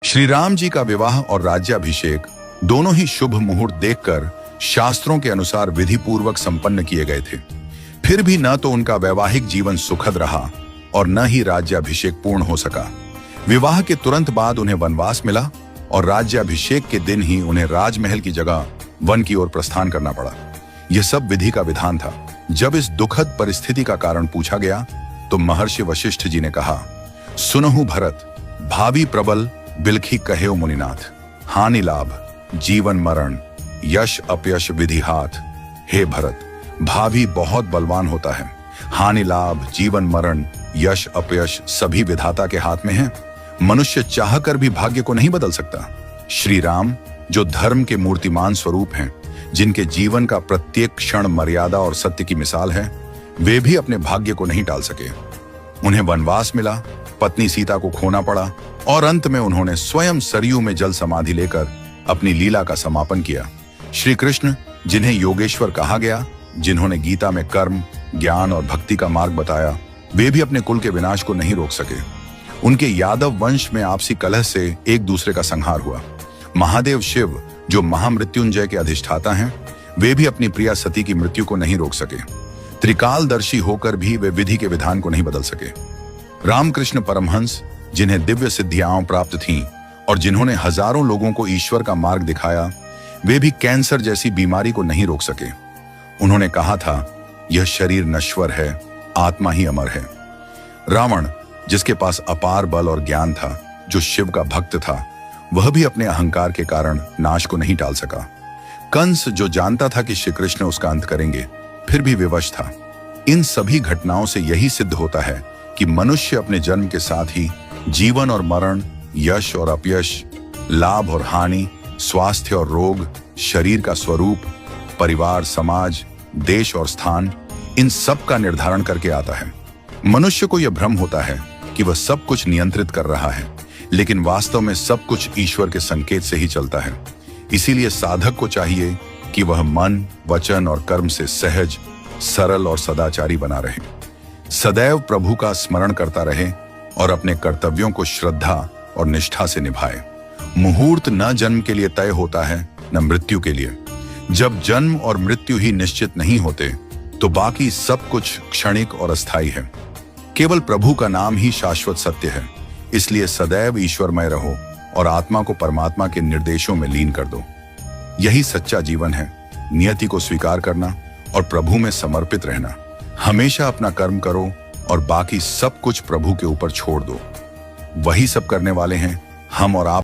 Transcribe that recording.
श्री राम जी का विवाह और राज्याभिषेक दोनों ही शुभ मुहूर्त देखकर शास्त्रों के अनुसार विधि पूर्वक संपन्न किए गए थे। फिर भी न तो उनका वैवाहिक जीवन सुखद रहा और न ही राज्याभिषेक पूर्ण हो सका। विवाह के तुरंत बाद उन्हें वनवास मिला और राज्याभिषेक के दिन ही उन्हें राजमहल की जगह वन की ओर प्रस्थान करना पड़ा। यह सब विधि का विधान था। जब इस दुखद परिस्थिति का कारण पूछा गया तो महर्षि वशिष्ठ जी ने कहा, सुनहु भरत, भावी प्रबल बिलखी कहे मुनिनाथ, हानि लाभ जीवन मरण यश अपयश विधि हाथ। हे भरत, भावी बहुत बलवान होता है, हानि लाभ जीवन मरण यश अपयश सभी विधाता के हाथ में है। मनुष्य चाहकर भी भाग्य को नहीं बदल सकता। श्री राम जो धर्म के मूर्तिमान स्वरूप हैं, जिनके जीवन का प्रत्येक क्षण मर्यादा और सत्य की मिसाल है, वे भी अपने भाग्य को नहीं टाल सके। उन्हें वनवास मिला, पत्नी सीता को खोना पड़ा और अंत में उन्होंने स्वयं सरयू में जल समाधि लेकर अपनी लीला का समापन किया। श्री कृष्ण जिन्हें योगेश्वर कहा गया, जिन्होंने गीता में कर्म ज्ञान और भक्ति का मार्ग बताया, वे भी अपने कुल के विनाश को नहीं रोक सके। उनके यादव वंश में आपसी कलह से एक दूसरे का संहार हुआ। महादेव शिव जो महामृत्युंजय के अधिष्ठाता हैं, वे भी अपनी प्रिया सती की मृत्यु को नहीं रोक सके। त्रिकालदर्शी होकर भी वे विधि के विधान को नहीं बदल सके। रामकृष्ण परमहंस जिन्हें दिव्य सिद्धियां प्राप्त थीं और जिन्होंने हजारों लोगों को ईश्वर का मार्ग दिखाया, वे भी कैंसर जैसी बीमारी को नहीं रोक सके। उन्होंने कहा था, यह शरीर नश्वर है, आत्मा ही अमर है। रावण जिसके पास अपार बल और ज्ञान था, जो शिव का भक्त था, वह भी अपने अहंकार के कारण नाश को नहीं टाल सका। कंस जो जानता था कि श्री कृष्ण उसका अंत करेंगे, फिर भी विवश था। इन सभी घटनाओं से यही सिद्ध होता है कि मनुष्य अपने जन्म के साथ ही जीवन और मरण, यश और अपयश, लाभ और हानि, स्वास्थ्य और रोग, शरीर का स्वरूप, परिवार, समाज, देश और स्थान, इन सब का निर्धारण करके आता है। मनुष्य को यह भ्रम होता है कि वह सब कुछ नियंत्रित कर रहा है, लेकिन वास्तव में सब कुछ ईश्वर के संकेत से ही चलता है। इसीलिए साधक को चाहिए कि वह मन, वचन और कर्म से सहज, सरल और सदाचारी बना रहे, सदैव प्रभु का स्मरण करता रहे और अपने कर्तव्यों को श्रद्धा और निष्ठा से निभाए। मुहूर्त न जन्म के लिए तय होता है, न मृत्यु के लिए। जब जन्म और मृत्यु ही निश्चित नहीं होते, तो बाकी सब कुछ क्षणिक और अस्थायी है। केवल प्रभु का नाम ही शाश्वत सत्य है। इसलिए सदैव ईश्वरमय रहो और आत्मा को परमात्मा के निर्देशों में लीन कर दो। यही सच्चा जीवन है। नियति को स्वीकार करना और प्रभु में समर्पित रहना। हमेशा अपना कर्म करो और बाकी सब कुछ प्रभु के ऊपर छोड़ दो। वही सब करने वाले हैं हम और आप।